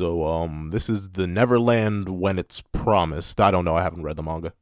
So, this is the Neverland when it's promised. I don't know, I haven't read the manga.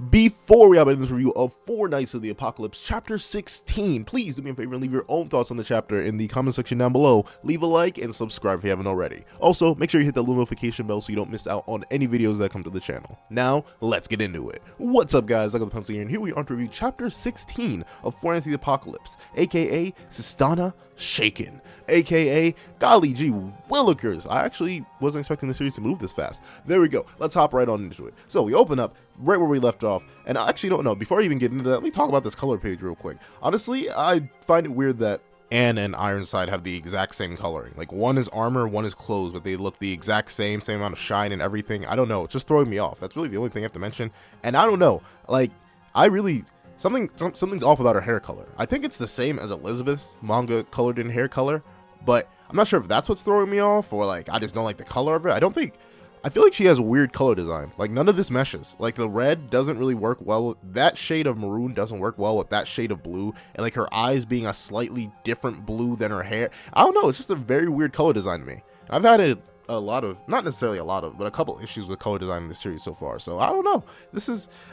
Before we hop into this review of Four Knights of the Apocalypse, Chapter 16, please do me a favor and leave your own thoughts on the chapter in the comment section down below. Leave a like and subscribe if you haven't already. Also, make sure you hit that little notification bell so you don't miss out on any videos that come to the channel. Now, let's get into it. What's up, guys? I got the pencil here, and here we are to review Chapter 16 of Four Knights of the Apocalypse, aka Sistana Shaken, aka golly gee willikers. I actually wasn't expecting the series to move this fast. There we go. Let's hop right on into it. So we open up right where we left off, and I actually don't know. Before I even get into that, let me talk about this color page real quick. Honestly, I find it weird that Anne and Ironside have the exact same coloring. Like, one is armor, one is clothes, but they look the exact same amount of shine and everything. I don't know. It's just throwing me off. That's really the only thing I have to mention. And I don't know. Like, I really... Something's off about her hair color. I think it's the same as Elizabeth's manga colored in hair color, but I'm not sure if that's what's throwing me off, or like I just don't like the color of it. I feel like she has weird color design. Like, none of this meshes. Like, the red doesn't really work well. That shade of maroon doesn't work well with that shade of blue, and like her eyes being a slightly different blue than her hair. I don't know. It's just a very weird color design to me. I've had a lot of, not necessarily a lot of, but a couple issues with color design in this series so far. So I don't know.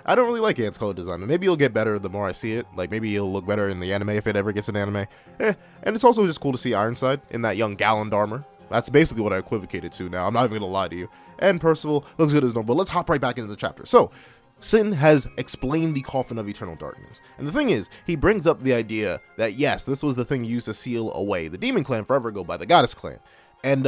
I don't really like Anne's color design. Maybe it'll get better the more I see it. Like, maybe it'll look better in the anime if it ever gets an anime. And it's also just cool to see Ironside in that young gallant armor. That's basically what I equivocated to now. I'm not even gonna lie to you. And Percival looks good as normal. But let's hop right back into the chapter. So, Sin has explained the coffin of eternal darkness. And the thing is, he brings up the idea that yes, this was the thing used to seal away the demon clan, forever go by the goddess clan. And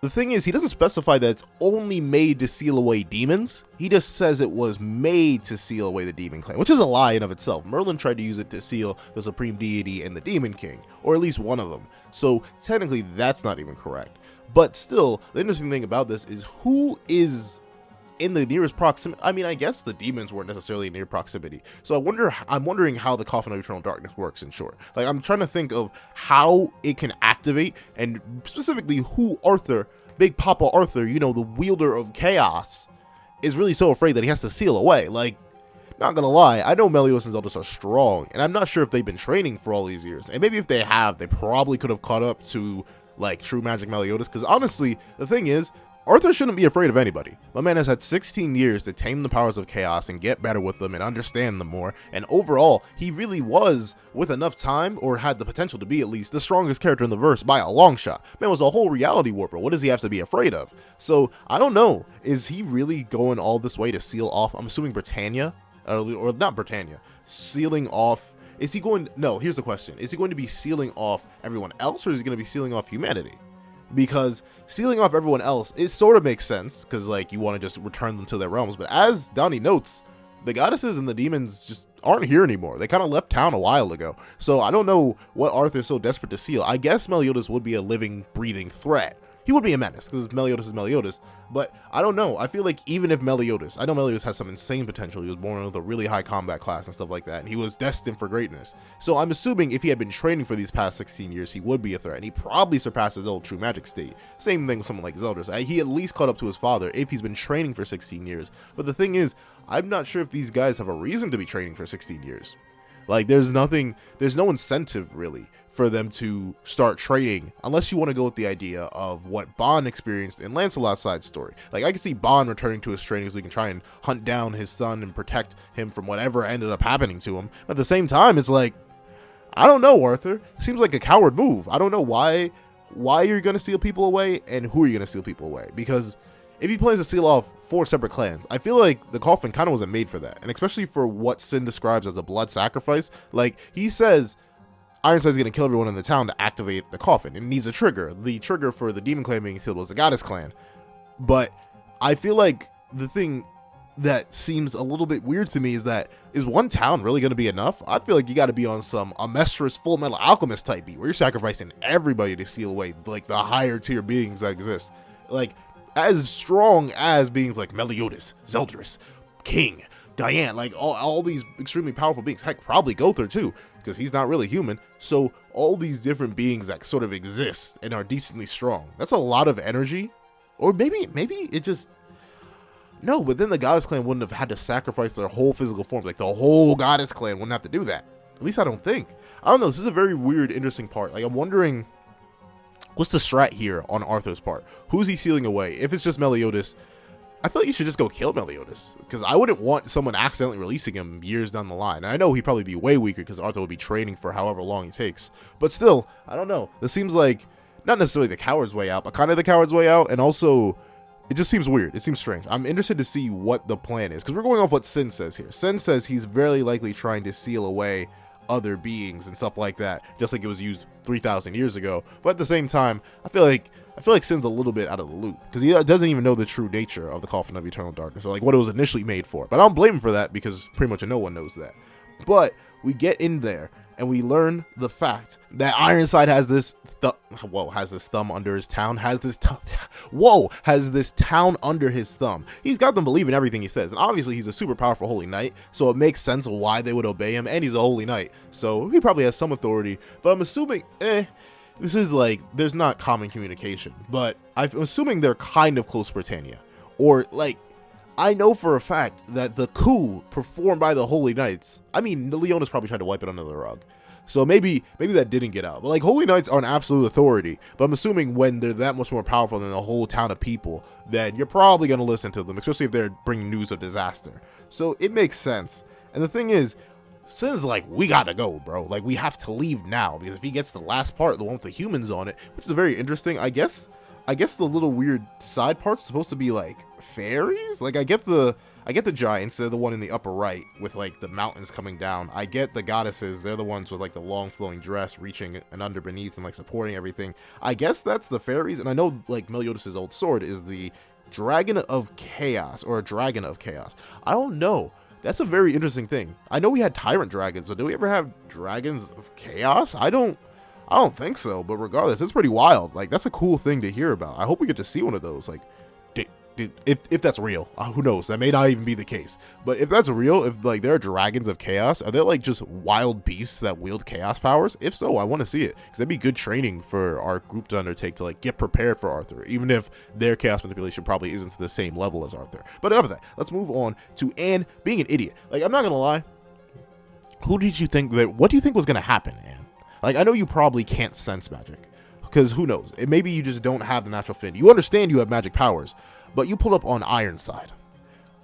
the thing is, he doesn't specify that it's only made to seal away demons. He just says it was made to seal away the demon clan, which is a lie in of itself. Merlin tried to use it to seal the supreme deity and the demon king, or at least one of them. So technically that's not even correct. But still, the interesting thing about this is who is in the nearest proximity. I mean, I guess the demons weren't necessarily near proximity. So I'm wondering how the coffin of eternal darkness works in short. Like, I'm trying to think of how it can activate, and specifically who Arthur, Big Papa Arthur, you know, the wielder of chaos, is really so afraid that he has to seal away. Like, not gonna lie, I know Meliodas and Zeldas are strong, and I'm not sure if they've been training for all these years. And maybe if they have, they probably could have caught up to, like, true magic Meliodas. Because honestly, the thing is, Arthur shouldn't be afraid of anybody. My man has had 16 years to tame the powers of chaos and get better with them and understand them more, and overall, he really was, with enough time, or had the potential to be at least, the strongest character in the verse by a long shot. Man was a whole reality warper. What does he have to be afraid of? So, I don't know. Is he really going all this way to seal off, I'm assuming Britannia? Or not Britannia. Sealing off... Is he going... No, here's the question. Is he going to be sealing off everyone else, or is he going to be sealing off humanity? Because sealing off everyone else, it sort of makes sense, because like you want to just return them to their realms. But as Donnie notes, the goddesses and the demons just aren't here anymore. They kind of left town a while ago. So I don't know what Arthur's so desperate to seal. I guess Meliodas would be a living, breathing threat. He would be a menace, because Meliodas is Meliodas. But I don't know. I feel like even if Meliodas, I know Meliodas has some insane potential. He was born with a really high combat class and stuff like that, and he was destined for greatness. So I'm assuming if he had been training for these past 16 years, he would be a threat, and he probably surpassed his old true magic state. Same thing with someone like Zelda. He at least caught up to his father if he's been training for 16 years. But the thing is, I'm not sure if these guys have a reason to be training for 16 years. Like, there's no incentive really for them to start training, unless you want to go with the idea of what Bond experienced in Lancelot's side story. Like, I could see Bond returning to his training so he can try and hunt down his son and protect him from whatever ended up happening to him. At the same time, it's like, I don't know, Arthur. It seems like a coward move. I don't know why you're going to seal people away, and who are you going to seal people away? Because if he plans to seal off 4 separate clans, I feel like the coffin kind of wasn't made for that. And especially for what Sin describes as a blood sacrifice. Like, he says Ironside's going to kill everyone in the town to activate the coffin. It needs a trigger. The trigger for the demon clan being killed was the goddess clan. But I feel like the thing that seems a little bit weird to me is that, is one town really going to be enough? I feel like you got to be on some Amestris Full Metal Alchemist type beat, where you're sacrificing everybody to seal away, like, the higher tier beings that exist. Like, as strong as beings like Meliodas, Zeldris, King, Diane, like all these extremely powerful beings. Heck, probably Gother too, because he's not really human. So all these different beings that sort of exist and are decently strong. That's a lot of energy. Or maybe it just... No, but then the goddess clan wouldn't have had to sacrifice their whole physical form. Like, the whole goddess clan wouldn't have to do that. At least I don't think. I don't know. This is a very weird, interesting part. Like, I'm wondering what's the strat here on Arthur's part? Who's he sealing away? If it's just Meliodas, I feel like you should just go kill Meliodas, because I wouldn't want someone accidentally releasing him years down the line. And I know he'd probably be way weaker because Arthur would be training for however long he takes. But still, I don't know. This seems like not necessarily the coward's way out, but kind of the coward's way out. And also, it just seems weird. It seems strange. I'm interested to see what the plan is, because we're going off what Sin says here. Sin says he's very likely trying to seal away other beings and stuff like that, just like it was used 3,000 years ago. But at the same time, I feel like Sin's a little bit out of the loop, because he doesn't even know the true nature of the coffin of eternal darkness, or like what it was initially made for. But I don't blame him for that, because pretty much no one knows that. But we get in there and we learn the fact that Ironside has this thumb under his town, has this town under his thumb. He's got them believing everything he says, and obviously he's a super powerful holy knight, so it makes sense why they would obey him, and he's a holy knight, so he probably has some authority. But I'm assuming, this is like, there's not common communication, but I'm assuming they're kind of close to Britannia, or like, I know for a fact that the coup performed by the Holy Knights, I mean, Leona's probably tried to wipe it under the rug, so maybe that didn't get out. But like, Holy Knights are an absolute authority, but I'm assuming when they're that much more powerful than the whole town of people, then you're probably going to listen to them, especially if they're bringing news of disaster. So it makes sense. And the thing is, Sin's like, we gotta go, bro. Like, we have to leave now, because if he gets the last part, the one with the humans on it, which is very interesting, I guess the little weird side part's supposed to be like fairies. Like, I get the giants, they're the one in the upper right with like the mountains coming down. I get the goddesses, they're the ones with like the long flowing dress reaching and under beneath and like supporting everything. I guess that's the fairies. And I know like Meliodas' old sword is the dragon of chaos, or a dragon of chaos. I don't know. That's a very interesting thing. I know we had tyrant dragons, but do we ever have dragons of chaos? I don't think so, but regardless, it's pretty wild. Like, that's a cool thing to hear about. I hope we get to see one of those. Like, if that's real, who knows? That may not even be the case. But if that's real, if like there are dragons of chaos, are they like just wild beasts that wield chaos powers? If so, I want to see it, because that'd be good training for our group to undertake to like get prepared for Arthur, even if their chaos manipulation probably isn't to the same level as Arthur. But enough of that. Let's move on to Anne being an idiot. Like, I'm not gonna lie. What do you think was gonna happen, Anne? Like, I know you probably can't sense magic, because who knows? Maybe you just don't have the natural fin. You understand you have magic powers, but you pulled up on Ironside.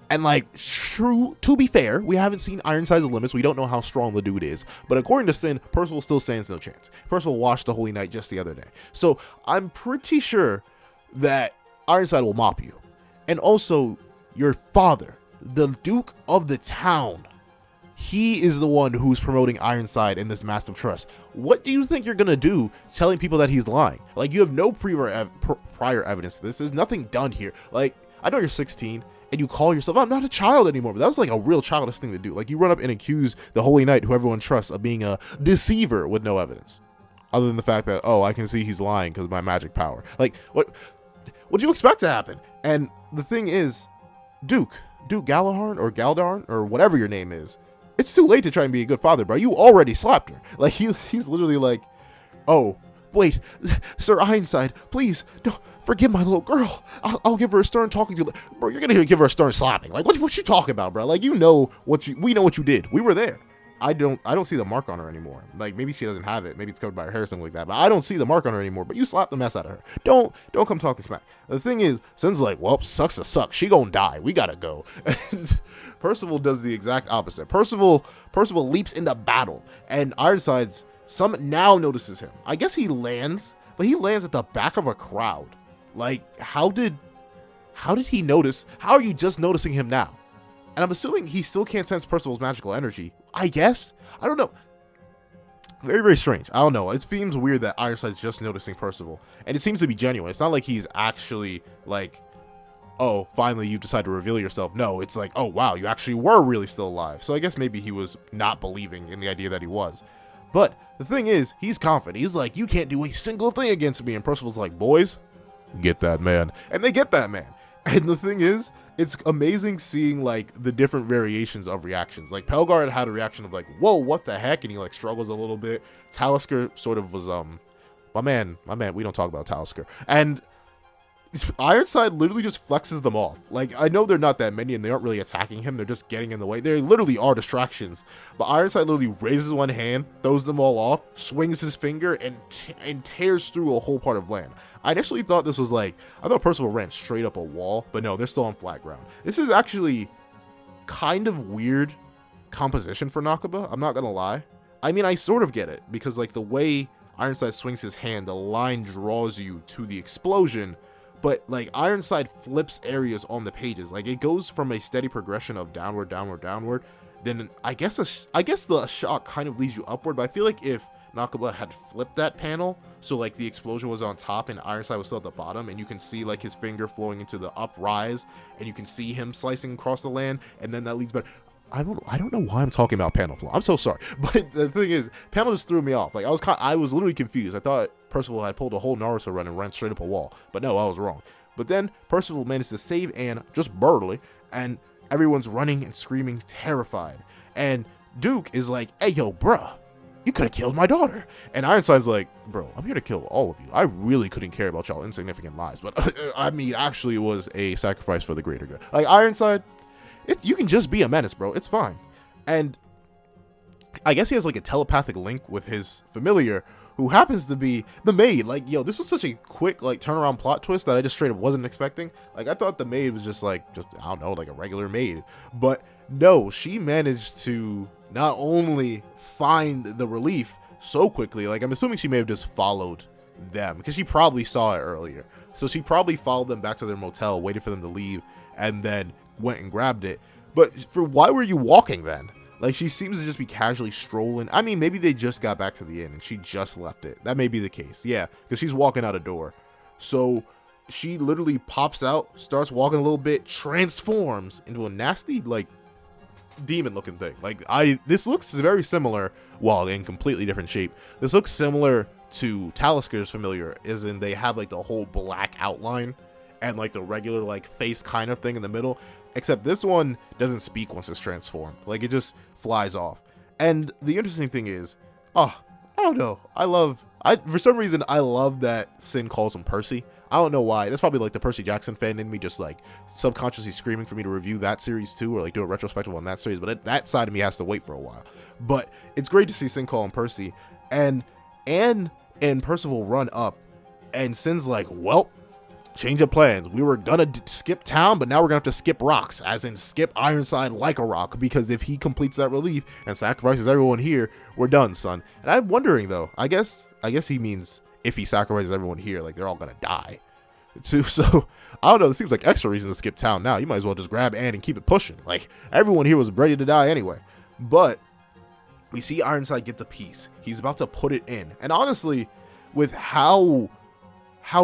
And like, true, to be fair, we haven't seen Ironside's limits. We don't know how strong the dude is. But according to Sin, Percival still stands no chance. Percival watched the Holy Knight just the other day. So I'm pretty sure that Ironside will mop you. And also, your father, the Duke of the town, he is the one who's promoting Ironside in this massive trust. What do you think you're going to do telling people that he's lying? Like, you have no prior evidence to this. There's nothing done here. Like, I know you're 16 and you call yourself, I'm not a child anymore, but that was like a real childish thing to do. Like, you run up and accuse the Holy Knight, who everyone trusts, of being a deceiver with no evidence. Other than the fact that, oh, I can see he's lying because of my magic power. Like, what do you expect to happen? And the thing is, Duke Galahorn or Galdarn or whatever your name is, it's too late to try and be a good father, bro. You already slapped her. Like, he's literally like, oh, wait, Sir Ironside, please, no, forgive my little girl. I'll give her a stern talking to. Bro, you're gonna give her a stern slapping. Like, what you talking about, bro? Like, we know what you did. We were there. I don't see the mark on her anymore. Like, maybe she doesn't have it. Maybe it's covered by her hair or something like that. But I don't see the mark on her anymore. But you slapped the mess out of her. Don't come talking smack. The thing is, Sin's like, well, sucks to suck. She gonna die. We gotta go. Percival does the exact opposite. Percival leaps into battle, and Ironside's now notices him. I guess he lands, but he lands at the back of a crowd. Like, how did he notice? How are you just noticing him now? And I'm assuming he still can't sense Percival's magical energy. I guess. I don't know. Very, very strange. I don't know. It seems weird that Ironside's just noticing Percival. And it seems to be genuine. It's not like he's actually like, oh, finally you decide to reveal yourself. No, it's like, oh, wow, you actually were really still alive. So I guess maybe he was not believing in the idea that he was. But the thing is, he's confident. He's like, you can't do a single thing against me. And Percival's like, boys, get that man. And they get that man. And the thing is, it's amazing seeing like the different variations of reactions. Like, Pelgar had a reaction of like, whoa, what the heck? And he like struggles a little bit. Talisker sort of was my man, we don't talk about Talisker. And Ironside literally just flexes them off. Like, I know they're not that many and they aren't really attacking him. They're just getting in the way. They literally are distractions. But Ironside literally raises one hand, throws them all off, swings his finger, and tears through a whole part of land. I initially thought this was like, I thought Percival ran straight up a wall, but no, they're still on flat ground. This is actually kind of weird composition for Nakaba. I'm not gonna lie. I mean, I sort of get it, because like the way Ironside swings his hand, the line draws you to the explosion. But like Ironside flips areas on the pages. Like it goes from a steady progression of downward, downward, downward. Then I guess the shot kind of leads you upward. But I feel like if Nakaba had flipped that panel, so like the explosion was on top and Ironside was still at the bottom, and you can see like his finger flowing into the uprise, and you can see him slicing across the land, and then that leads back. I don't know why I'm talking about panel flow. I'm so sorry, but the thing is, panel just threw me off. Like I was literally confused. I thought Percival had pulled a whole Naruto run and ran straight up a wall, but no, I was wrong. But then Percival managed to save Anne just barely, and everyone's running and screaming, terrified. And Duke is like, "Hey, yo, bruh, you could have killed my daughter." And Ironside's like, "Bro, I'm here to kill all of you. I really couldn't care about y'all insignificant lies, but I mean, actually, it was a sacrifice for the greater good." Like Ironside. You can just be a menace, bro. It's fine. And I guess he has like a telepathic link with his familiar, who happens to be the maid. Like, yo, this was such a quick like turnaround plot twist that I just straight up wasn't expecting. Like, I thought the maid was just I don't know, like a regular maid. But no, she managed to not only find the relief so quickly, like I'm assuming she may have just followed them, because she probably saw it earlier. So she probably followed them back to their motel, waited for them to leave, and then went and grabbed it. But why were you walking then? Like, she seems to just be casually strolling. I mean, maybe they just got back to the inn and she just left it. That may be the case. Yeah, because she's walking out a door. So she literally pops out, starts walking a little bit, transforms into a nasty, like, demon looking thing. Like, this looks very similar, well, in completely different shape. This looks similar to Taliscar's familiar, as in they have like the whole black outline and like the regular like face kind of thing in the middle. Except this one doesn't speak once it's transformed. Like, it just flies off. And the interesting thing is, I don't know. For some reason, I love that Sin calls him Percy. I don't know why. That's probably like the Percy Jackson fan in me, just like subconsciously screaming for me to review that series too, or like do a retrospective on that series. But that side of me has to wait for a while. But it's great to see Sin call him Percy. And Anne and Percival run up, and Sin's like, well, change of plans. We were gonna skip town, but now we're gonna have to skip rocks, as in skip Ironside like a rock, because if he completes that relief and sacrifices everyone here, we're done, son. And I'm wondering though, I guess he means if he sacrifices everyone here, like they're all gonna die. So I don't know, this seems like extra reason to skip town now. You might as well just grab Anne and keep it pushing. Like, everyone here was ready to die anyway. But we see Ironside get the piece. He's about to put it in. And honestly, with how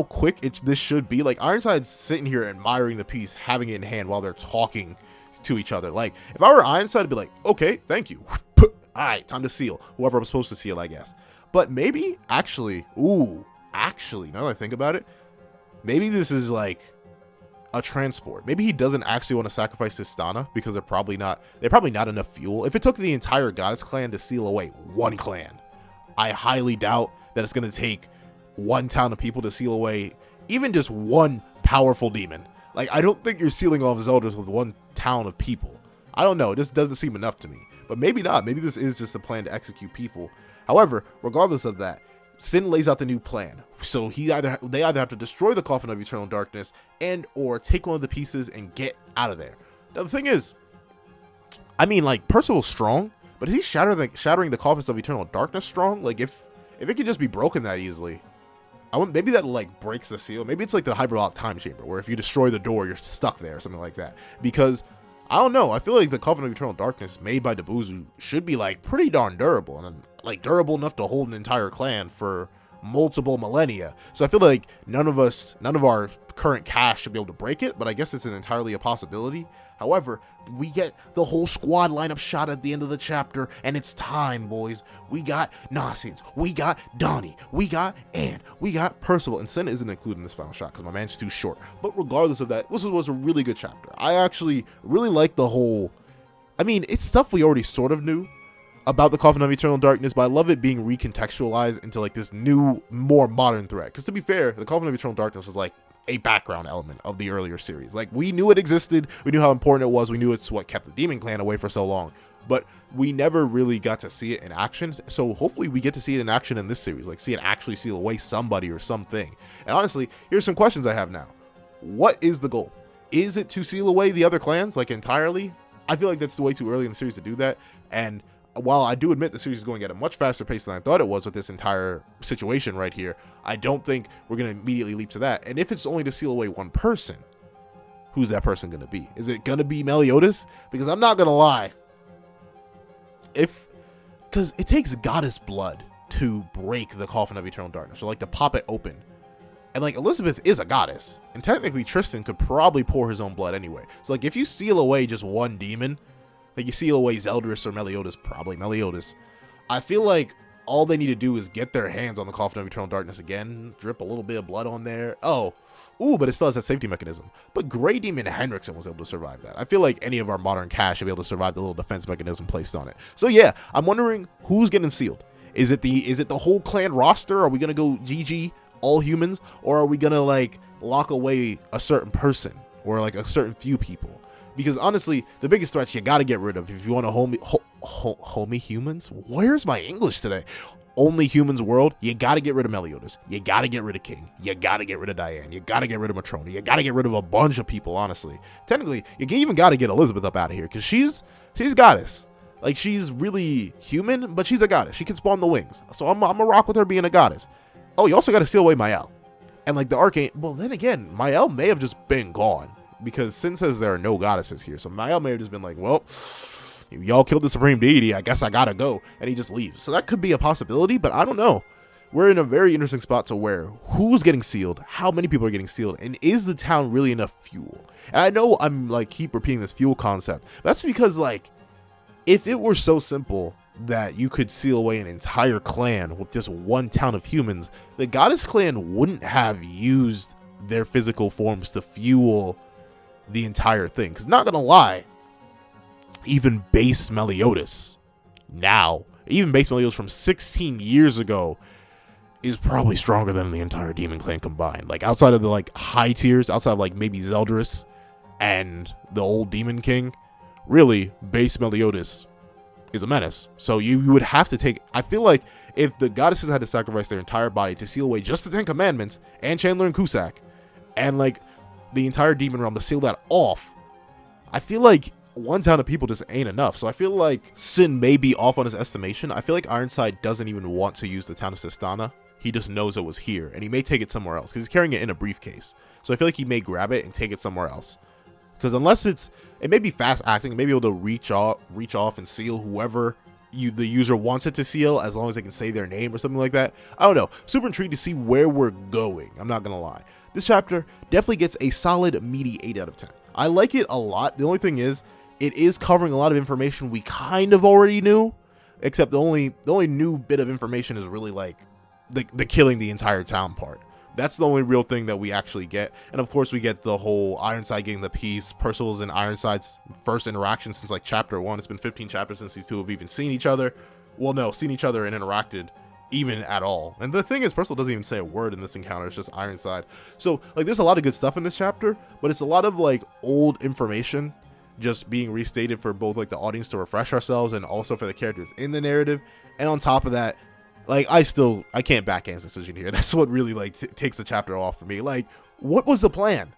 quick this should be, like, Ironside's sitting here admiring the piece, having it in hand while they're talking to each other. Like, if I were Ironside, I'd be like, okay, thank you. All right, time to seal. Whoever I'm supposed to seal, I guess. But maybe, actually, now that I think about it, maybe this is like a transport. Maybe he doesn't actually want to sacrifice his Stana because they're probably not enough fuel. If it took the entire goddess clan to seal away one clan, I highly doubt that it's going to take one town of people to seal away even just one powerful demon. Like, I don't think you're sealing off Zeldris with one town of people. I don't know. It just doesn't seem enough to me. But maybe not. Maybe this is just a plan to execute people. However, regardless of that, Sin lays out the new plan. So they either have to destroy the coffin of eternal darkness and or take one of the pieces and get out of there. Now the thing is, I mean, like, Percival's strong, but is he shattering the coffins of eternal darkness strong? Like, if it could just be broken that easily, maybe that like breaks the seal. Maybe it's like the hyperbolic time chamber, where if you destroy the door, you're stuck there or something like that. Because I don't know, I feel like the coffin of eternal darkness made by Dabuzu should be like pretty darn durable, and like durable enough to hold an entire clan for multiple millennia. So I feel like none of our current cast should be able to break it, but I guess it's entirely a possibility. However, we get the whole squad lineup shot at the end of the chapter, and it's time, boys. We got Nonsense, we got Donnie, we got Anne, we got Percival, and Senna isn't included in this final shot because my man's too short. But regardless of that, this was a really good chapter. I actually really like the whole, I mean, it's stuff we already sort of knew about the Coffin of Eternal Darkness, but I love it being recontextualized into like this new, more modern threat. Because to be fair, the Coffin of Eternal Darkness was like a background element of the earlier series. Like, we knew it existed, we knew how important it was, we knew it's what kept the Demon Clan away for so long, but we never really got to see it in action. So hopefully we get to see it in action in this series, like see it actually seal away somebody or something. And honestly, here's some questions I have now. What is the goal? Is it to seal away the other clans, like, entirely? I feel like that's way too early in the series to do that. And while I do admit the series is going at a much faster pace than I thought it was with this entire situation right here, I don't think we're going to immediately leap to that. And if it's only to seal away one person, who's that person going to be? Is it going to be Meliodas? Because I'm not going to lie, because it takes goddess blood to break the coffin of eternal darkness, or like to pop it open. And like, Elizabeth is a goddess, and technically Tristan could probably pour his own blood anyway. So like, if you seal away just one demon, like you seal away Zeldris or Meliodas, probably Meliodas, I feel like all they need to do is get their hands on the coffin of eternal darkness again, drip a little bit of blood on there. But it still has that safety mechanism. But Grey Demon Henriksen was able to survive that. I feel like any of our modern cash should be able to survive the little defense mechanism placed on it. So yeah, I'm wondering who's getting sealed. Is it the whole clan roster? Are we gonna go GG all humans, or are we gonna like lock away a certain person or like a certain few people? Because honestly, the biggest threat you gotta get rid of if you want to homie humans. Where's my English today? Only humans world, you gotta get rid of Meliodas, you gotta get rid of King, you gotta get rid of Diane, you gotta get rid of Matrona, you gotta get rid of a bunch of people, honestly. Technically, you even gotta get Elizabeth up out of here, because she's goddess. Like, she's really human, but she's a goddess. She can spawn the wings. So I'm gonna rock with her being a goddess. Oh, you also gotta seal away Mael. And like the Arcane, well then again, Mael may have just been gone, because Sin says there are no goddesses here. So Mael may have just been like, well, y'all killed the supreme deity, I guess I gotta go, and he just leaves. So that could be a possibility, but I don't know. We're in a very interesting spot to where who's getting sealed, how many people are getting sealed, and is the town really enough fuel? And I know I'm like keep repeating this fuel concept. That's because like, if it were so simple that you could seal away an entire clan with just one town of humans, the goddess clan wouldn't have used their physical forms to fuel the entire thing. Because not gonna lie, even base Meliodas from 16 years ago is probably stronger than the entire Demon Clan combined. Like, outside of the like high tiers, outside of like maybe Zeldris and the old Demon King, really base Meliodas is a menace. So you would have to take, I feel like if the goddesses had to sacrifice their entire body to seal away just the 10 commandments and Chandler and Cusack and like the entire demon realm to seal that off, I feel like one town of people just ain't enough. So I feel like Sin may be off on his estimation. I feel like Ironside doesn't even want to use the town of Sistana. He just knows it was here, and he may take it somewhere else because he's carrying it in a briefcase. So I feel like he may grab it and take it somewhere else. Because unless it may be fast acting, it may be able to reach off and seal whoever the user wants it to seal, as long as they can say their name or something like that. I don't know. Super intrigued to see where we're going. I'm not gonna lie. This chapter definitely gets a solid meaty 8 out of 10. I like it a lot. The only thing is, it is covering a lot of information we kind of already knew, except the only new bit of information is really like the killing the entire town part. That's the only real thing that we actually get. And of course we get the whole Ironside getting the piece, Percival's and Ironside's first interaction since like chapter 1. It's been 15 chapters since these two have even seen each other. Well, no, seen each other and interacted even at all. And the thing is, Percival doesn't even say a word in this encounter. It's just Ironside. So like, there's a lot of good stuff in this chapter, but it's a lot of like old information just being restated for both like the audience to refresh ourselves and also for the characters in the narrative. And on top of that, like, I can't back Anne's decision here. That's what really like takes the chapter off for me. Like, what was the plan?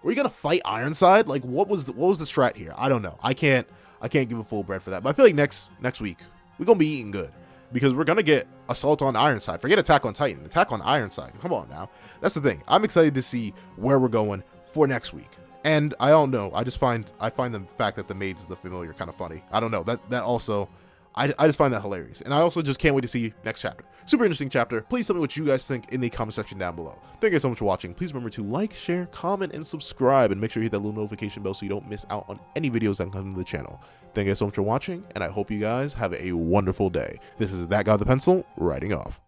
Were you gonna fight Ironside? Like, what was the strat here? I don't know. I can't give a full bread for that. But I feel like next week we're gonna be eating good, because we're gonna get Assault on Ironside. Forget Attack on Titan. Attack on Ironside. Come on now. That's the thing. I'm excited to see where we're going for next week. And I don't know. I find the fact that the maid's the familiar kind of funny. I don't know. That also, I just find that hilarious. And I also just can't wait to see next chapter. Super interesting chapter. Please tell me what you guys think in the comment section down below. Thank you guys so much for watching. Please remember to like, share, comment, and subscribe. And make sure you hit that little notification bell so you don't miss out on any videos that come to the channel. Thank you guys so much for watching, and I hope you guys have a wonderful day. This is That Guy with the Pencil, writing off.